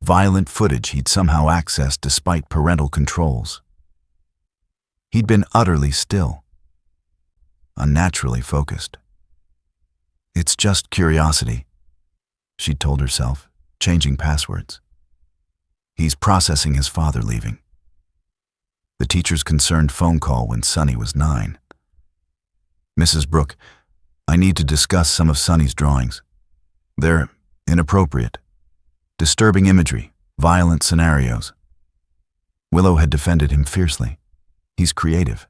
A: violent footage he'd somehow accessed despite parental controls. He'd been utterly still, unnaturally focused. "It's just curiosity," she'd told herself, changing passwords. "He's processing his father leaving." The teacher's concerned phone call when Sunny was 9. "Mrs. Brook, I need to discuss some of Sunny's drawings. They're inappropriate. Disturbing imagery, violent scenarios." Willow had defended him fiercely. "He's creative.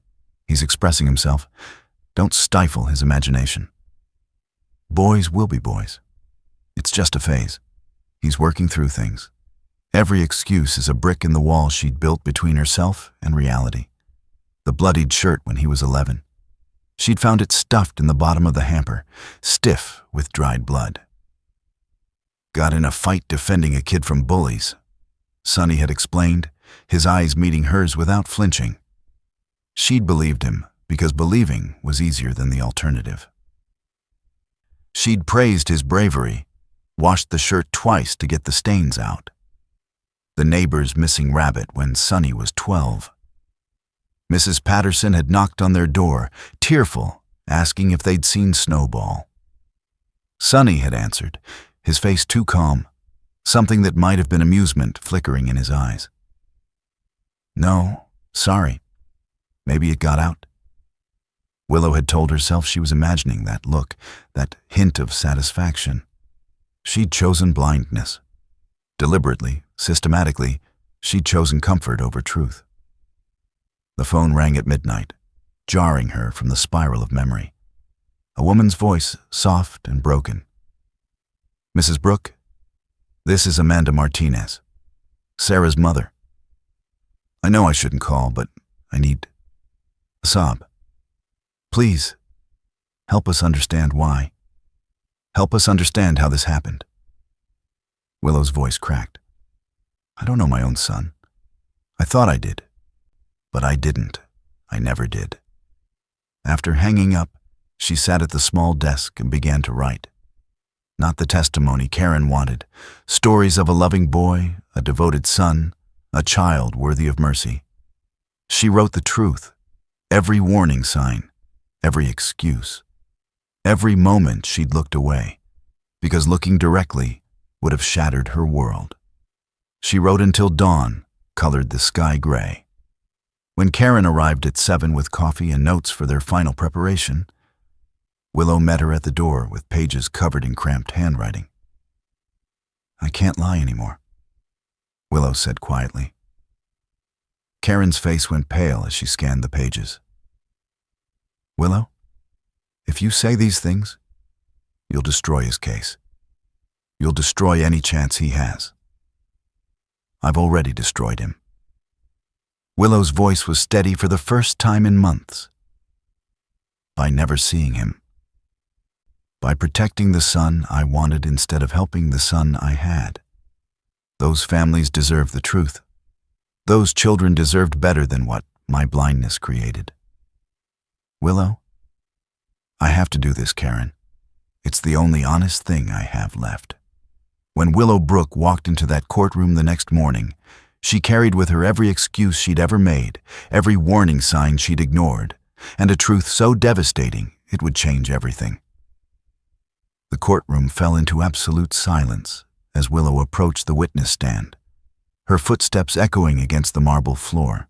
A: He's expressing himself. Don't stifle his imagination. Boys will be boys. It's just a phase. He's working through things." Every excuse is a brick in the wall she'd built between herself and reality. The bloodied shirt when he was 11. She'd found it stuffed in the bottom of the hamper, stiff with dried blood. "Got in a fight defending a kid from bullies," Sunny had explained, his eyes meeting hers without flinching. She'd believed him because believing was easier than the alternative. She'd praised his bravery, washed the shirt twice to get the stains out. The neighbor's missing rabbit when Sunny was 12. Mrs. Patterson had knocked on their door, tearful, asking if they'd seen Snowball. Sunny had answered, his face too calm, something that might have been amusement flickering in his eyes. "No, sorry. Maybe it got out." Willow had told herself she was imagining that look, that hint of satisfaction. She'd chosen blindness. Deliberately, systematically, she'd chosen comfort over truth. The phone rang at midnight, jarring her from the spiral of memory. A woman's voice, soft and broken. "Mrs. Brook, this is Amanda Martinez, Sarah's mother. I know I shouldn't call, but I need a sob. Please, help us understand why. Help us understand how this happened." Willow's voice cracked. "I don't know my own son. I thought I did. But I didn't. I never did." After hanging up, she sat at the small desk and began to write. Not the testimony Karen wanted. Stories of a loving boy, a devoted son, a child worthy of mercy. She wrote the truth, Every warning sign, every excuse, every moment she'd looked away, because looking directly would have shattered her world. She wrote until dawn colored the sky gray. When Karen arrived at 7 with coffee and notes for their final preparation, Willow met her at the door with pages covered in cramped handwriting. "I can't lie anymore," Willow said quietly. Karen's face went pale as she scanned the pages. "Willow, if you say these things, you'll destroy his case. You'll destroy any chance he has. I've already destroyed him." Willow's voice was steady for the first time in months. "By never seeing him. By protecting the son I wanted instead of helping the son I had. Those families deserve the truth. Those children deserved better than what my blindness created. Willow, I have to do this, Karen. It's the only honest thing I have left." When Willow Brook walked into that courtroom the next morning, she carried with her every excuse she'd ever made, every warning sign she'd ignored, and a truth so devastating it would change everything. The courtroom fell into absolute silence as Willow approached the witness stand, her footsteps echoing against the marble floor.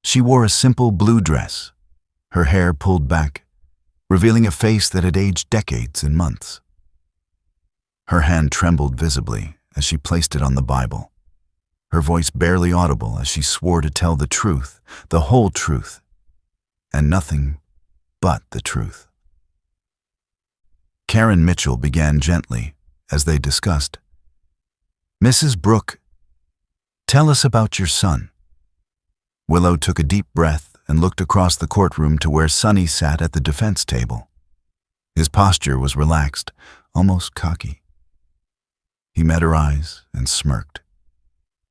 A: She wore a simple blue dress, her hair pulled back, revealing a face that had aged decades and months. Her hand trembled visibly as she placed it on the Bible, her voice barely audible as she swore to tell the truth, the whole truth, and nothing but the truth. Karen Mitchell began gently as they discussed. "Mrs. Brook, tell us about your son." Willow took a deep breath and looked across the courtroom to where Sonny sat at the defense table. His posture was relaxed, almost cocky. He met her eyes and smirked,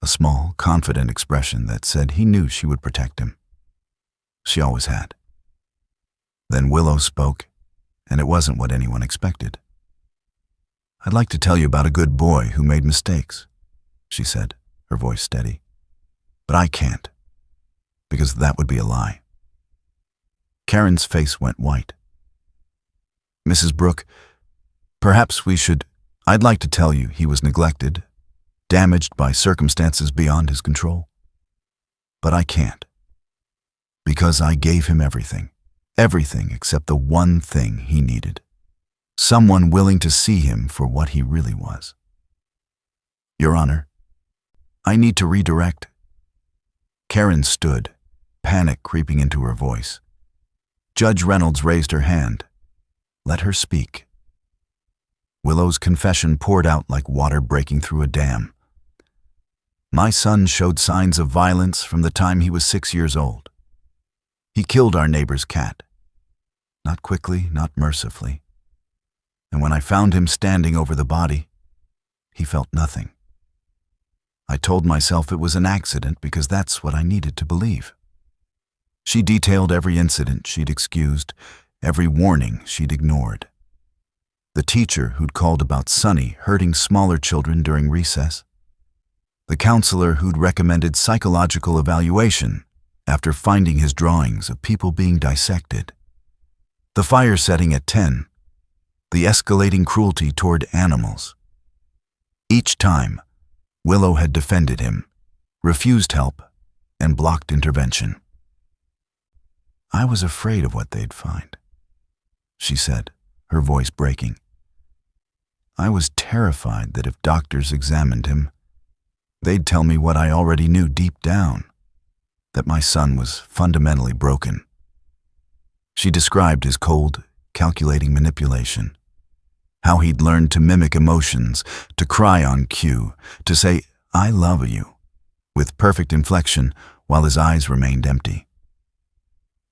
A: a small, confident expression that said he knew she would protect him. She always had. Then Willow spoke, and it wasn't what anyone expected. "I'd like to tell you about a good boy who made mistakes," she said, her voice steady. "But I can't, because that would be a lie." Karen's face went white. "Mrs. Brook, perhaps we should... I'd like to tell you he was neglected, damaged by circumstances beyond his control. But I can't, because I gave him everything except the one thing he needed. Someone willing to see him for what he really was. Your Honor, I need to redirect." Karen stood, panic creeping into her voice. Judge Reynolds raised her hand. "Let her speak." Willow's confession poured out like water breaking through a dam. "My son showed signs of violence from the time he was 6 years old. He killed our neighbor's cat. Not quickly, not mercifully. And when I found him standing over the body, he felt nothing. I told myself it was an accident because that's what I needed to believe." She detailed every incident she'd excused, every warning she'd ignored. The teacher who'd called about Sonny hurting smaller children during recess. The counselor who'd recommended psychological evaluation after finding his drawings of people being dissected. The fire setting at 10. The escalating cruelty toward animals. Each time, Willow had defended him, refused help, and blocked intervention. "I was afraid of what they'd find," she said, her voice breaking. "I was terrified that if doctors examined him, they'd tell me what I already knew deep down, that my son was fundamentally broken." She described his cold, calculating manipulation, how he'd learned to mimic emotions, to cry on cue, to say, "I love you," with perfect inflection while his eyes remained empty.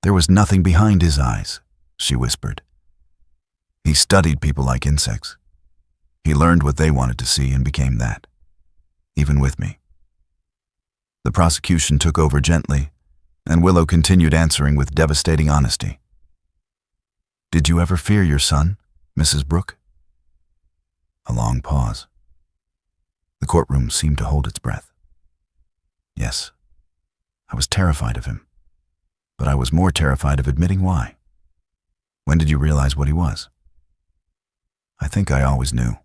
A: "There was nothing behind his eyes," she whispered. "He studied people like insects. He learned what they wanted to see and became that, even with me." The prosecution took over gently, and Willow continued answering with devastating honesty. "Did you ever fear your son, Mrs. Brook?" A long pause. The courtroom seemed to hold its breath. "Yes, I was terrified of him, but I was more terrified of admitting why. When did you realize what he was? I think I always knew.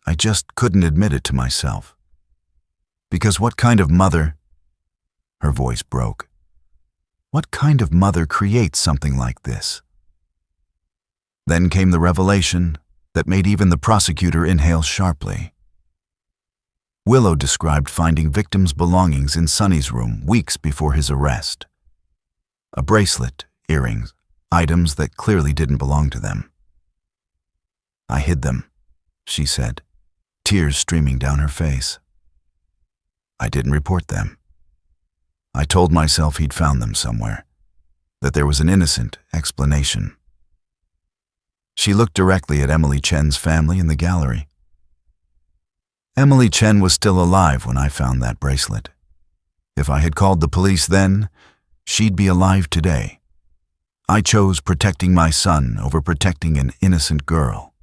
A: I just couldn't admit it to myself. Because what kind of mother— Her voice broke. What kind of mother creates something like this? Then came the revelation that made even the prosecutor inhale sharply. Willow described finding victims' belongings in Sonny's room weeks before his arrest. A bracelet, earrings, items that clearly didn't belong to them. I hid them, she said, tears streaming down her face. I didn't report them. I told myself he'd found them somewhere, that there was an innocent explanation. She looked directly at Emily Chen's family in the gallery. Emily Chen was still alive when I found that bracelet. If I had called the police then, she'd be alive today. I chose protecting my son over protecting an innocent girl.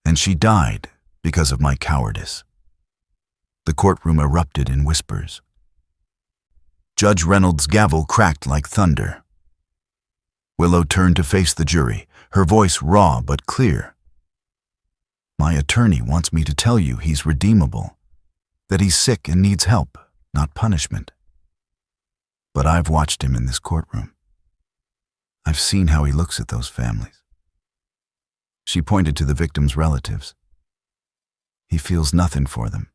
A: And she died because of my cowardice. The courtroom erupted in whispers. Judge Reynolds' gavel cracked like thunder. Willow turned to face the jury, her voice raw but clear. My attorney wants me to tell you he's redeemable, that he's sick and needs help, not punishment. But I've watched him in this courtroom. I've seen how he looks at those families. She pointed to the victims' relatives. He feels nothing for them.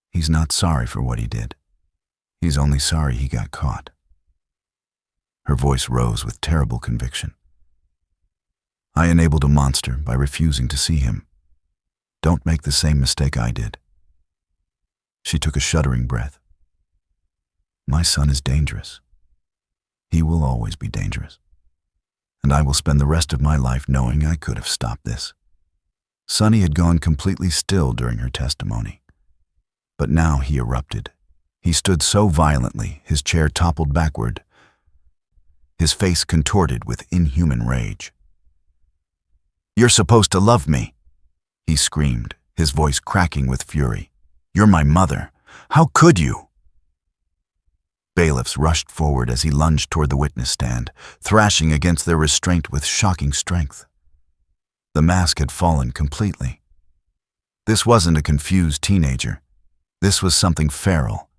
A: He's not sorry for what he did. He's only sorry he got caught. Her voice rose with terrible conviction. I enabled a monster by refusing to see him. Don't make the same mistake I did. She took a shuddering breath. My son is dangerous. He will always be dangerous. And I will spend the rest of my life knowing I could have stopped this. Sonny had gone completely still during her testimony. But now he erupted. He stood so violently, his chair toppled backward, his face contorted with inhuman rage. You're supposed to love me, he screamed, his voice cracking with fury. You're my mother. How could you? Bailiffs rushed forward as he lunged toward the witness stand, thrashing against their restraint with shocking strength. The mask had fallen completely. This wasn't a confused teenager. This was something feral,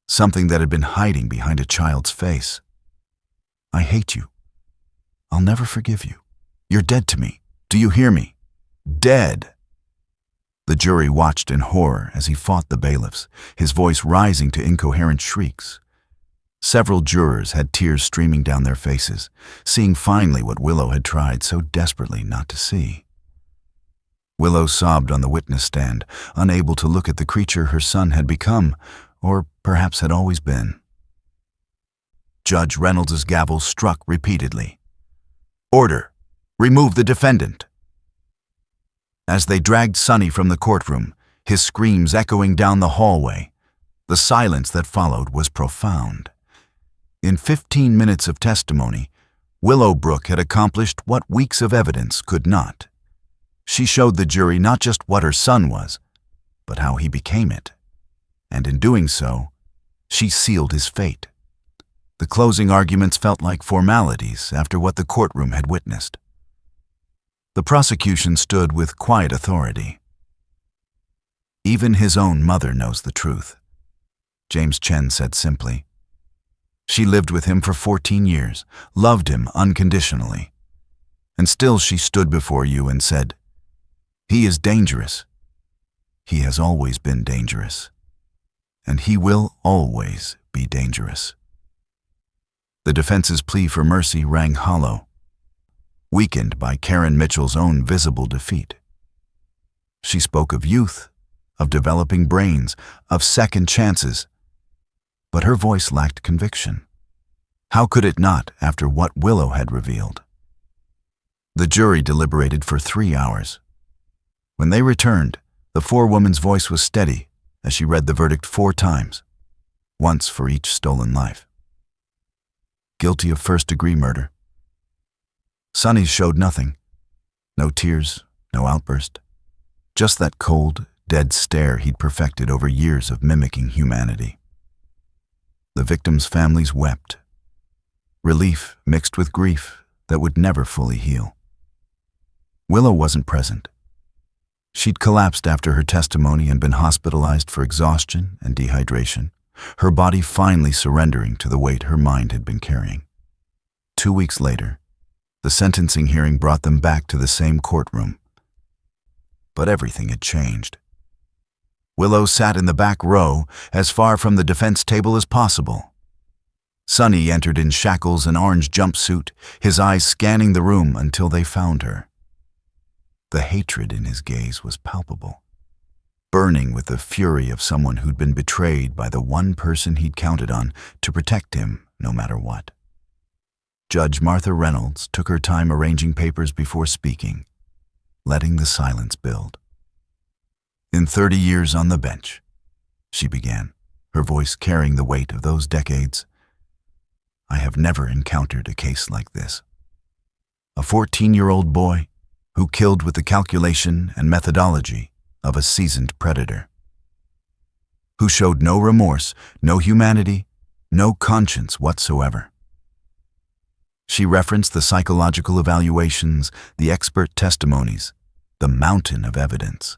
A: something that had been hiding behind a child's face. I hate you. I'll never forgive you. You're dead to me. Do you hear me? Dead. The jury watched in horror as he fought the bailiffs, his voice rising to incoherent shrieks. Several jurors had tears streaming down their faces, seeing finally what Willow had tried so desperately not to see. Willow sobbed on the witness stand, unable to look at the creature her son had become, or perhaps had always been. Judge Reynolds' gavel struck repeatedly. Order! Remove the defendant! As they dragged Sonny from the courtroom, his screams echoing down the hallway, the silence that followed was profound. In 15 minutes of testimony, Willow Brook had accomplished what weeks of evidence could not. She showed the jury not just what her son was, but how he became it. And in doing so, she sealed his fate. The closing arguments felt like formalities after what the courtroom had witnessed. The prosecution stood with quiet authority. Even his own mother knows the truth, James Chen said simply. She lived with him for 14 years, loved him unconditionally. And still she stood before you and said, he is dangerous. He has always been dangerous. And he will always be dangerous. The defense's plea for mercy rang hollow, weakened by Karen Mitchell's own visible defeat. She spoke of youth, of developing brains, of second chances, but her voice lacked conviction. How could it not after what Willow had revealed? The jury deliberated for 3 hours. When they returned, the forewoman's voice was steady as she read the verdict 4 times, once for each stolen life. Guilty of first-degree murder. Sonny's showed nothing. No tears, no outburst. Just that cold, dead stare he'd perfected over years of mimicking humanity. The victims' families wept, relief mixed with grief that would never fully heal. Willow wasn't present. She'd collapsed after her testimony and been hospitalized for exhaustion and dehydration, her body finally surrendering to the weight her mind had been carrying. 2 weeks later, the sentencing hearing brought them back to the same courtroom. But everything had changed. Willow sat in the back row, as far from the defense table as possible. Sonny entered in shackles and orange jumpsuit, his eyes scanning the room until they found her. The hatred in his gaze was palpable, burning with the fury of someone who'd been betrayed by the one person he'd counted on to protect him no matter what. Judge Martha Reynolds took her time arranging papers before speaking, letting the silence build. "In 30 years on the bench," she began, her voice carrying the weight of those decades, "I have never encountered a case like this. A 14-year-old boy who killed with the calculation and methodology of a seasoned predator, who showed no remorse, no humanity, no conscience whatsoever." She referenced the psychological evaluations, the expert testimonies, the mountain of evidence.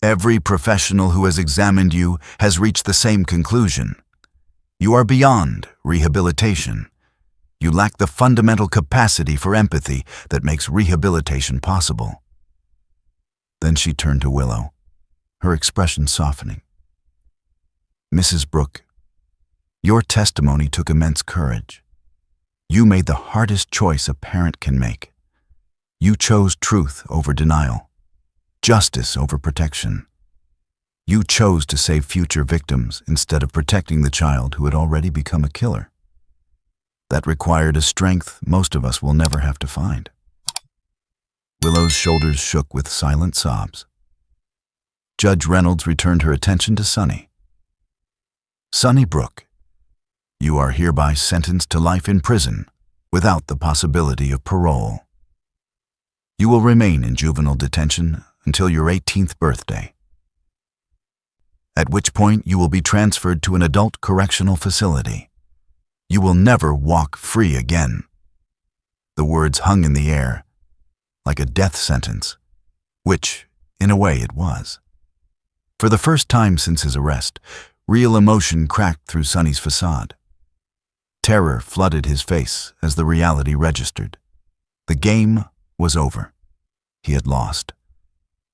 A: "Every professional who has examined you has reached the same conclusion. You are beyond rehabilitation. You lack the fundamental capacity for empathy that makes rehabilitation possible." Then she turned to Willow, her expression softening. "Mrs. Brook, your testimony took immense courage. You made the hardest choice a parent can make. You chose truth over denial, justice over protection. You chose to save future victims instead of protecting the child who had already become a killer. That required a strength most of us will never have to find." Willow's shoulders shook with silent sobs. Judge Reynolds returned her attention to Sonny. "Sonny Brook, you are hereby sentenced to life in prison without the possibility of parole. You will remain in juvenile detention until your 18th birthday, at which point you will be transferred to an adult correctional facility. You will never walk free again." The words hung in the air, like a death sentence, which, in a way, it was. For the first time since his arrest, real emotion cracked through Sonny's facade. Terror flooded his face as the reality registered. The game was over. He had lost.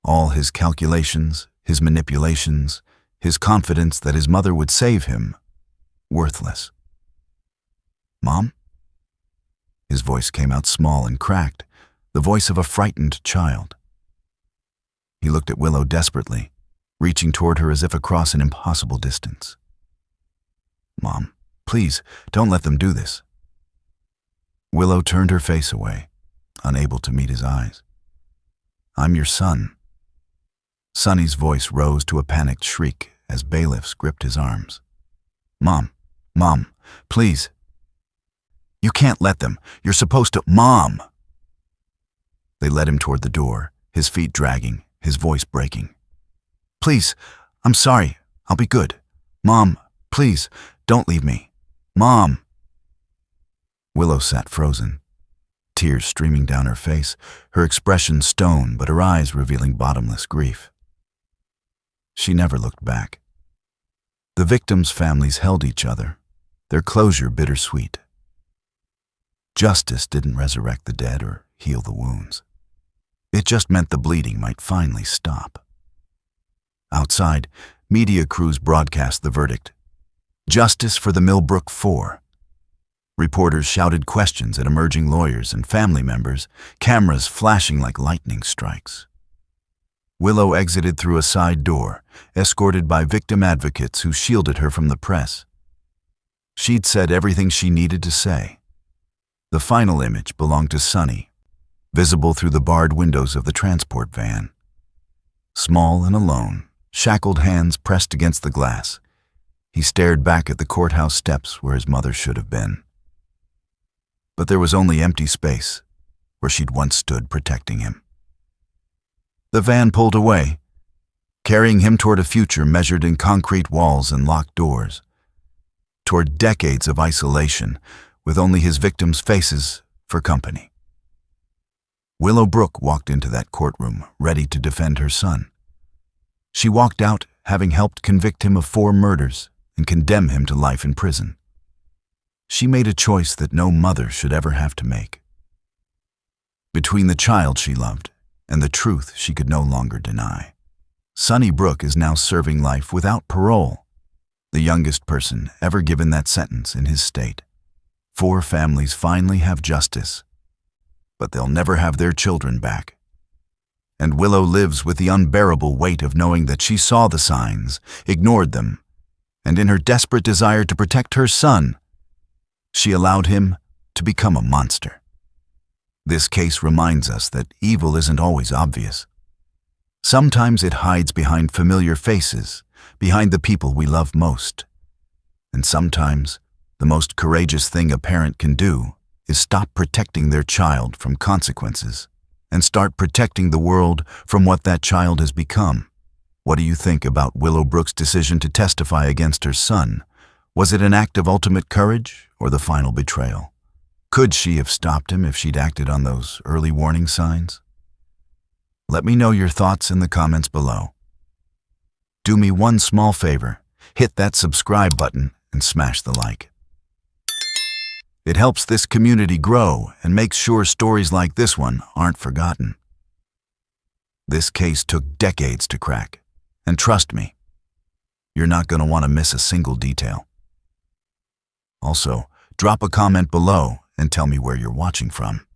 A: All his calculations, his manipulations, his confidence that his mother would save him, worthless. "Mom?" His voice came out small and cracked, the voice of a frightened child. He looked at Willow desperately, reaching toward her as if across an impossible distance. "Mom, please, don't let them do this." Willow turned her face away, unable to meet his eyes. "I'm your son." Sonny's voice rose to a panicked shriek as bailiffs gripped his arms. Mom, please." "You can't let them. You're supposed to—" "Mom!" They led him toward the door, his feet dragging, his voice breaking. "Please, I'm sorry. I'll be good. Mom, please, don't leave me. Mom!" Willow sat frozen, tears streaming down her face, her expression stone but her eyes revealing bottomless grief. She never looked back. The victims' families held each other, their closure bittersweet. Justice didn't resurrect the dead or heal the wounds. It just meant the bleeding might finally stop. Outside, media crews broadcast the verdict. Justice for the Millbrook Four. Reporters shouted questions at emerging lawyers and family members, cameras flashing like lightning strikes. Willow exited through a side door, escorted by victim advocates who shielded her from the press. She'd said everything she needed to say. The final image belonged to Sonny, visible through the barred windows of the transport van. Small and alone, shackled hands pressed against the glass, he stared back at the courthouse steps where his mother should have been. But there was only empty space where she'd once stood protecting him. The van pulled away, carrying him toward a future measured in concrete walls and locked doors, toward decades of isolation, with only his victims' faces for company. Willow Brook walked into that courtroom, ready to defend her son. She walked out, having helped convict him of 4 murders and condemn him to life in prison. She made a choice that no mother should ever have to make. Between the child she loved and the truth she could no longer deny, Sonny Brook is now serving life without parole, the youngest person ever given that sentence in his state. 4 families finally have justice, but they'll never have their children back. And Willow lives with the unbearable weight of knowing that she saw the signs, ignored them, and in her desperate desire to protect her son, she allowed him to become a monster. This case reminds us that evil isn't always obvious. Sometimes it hides behind familiar faces, behind the people we love most. And sometimes the most courageous thing a parent can do is stop protecting their child from consequences and start protecting the world from what that child has become. What do you think about Willow Brook's decision to testify against her son? Was it an act of ultimate courage or the final betrayal? Could she have stopped him if she'd acted on those early warning signs? Let me know your thoughts in the comments below. Do me one small favor, hit that subscribe button and smash the like. It helps this community grow and makes sure stories like this one aren't forgotten. This case took decades to crack, and trust me, you're not going to want to miss a single detail. Also, drop a comment below and tell me where you're watching from.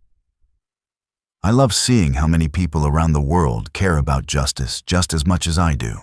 A: I love seeing how many people around the world care about justice just as much as I do.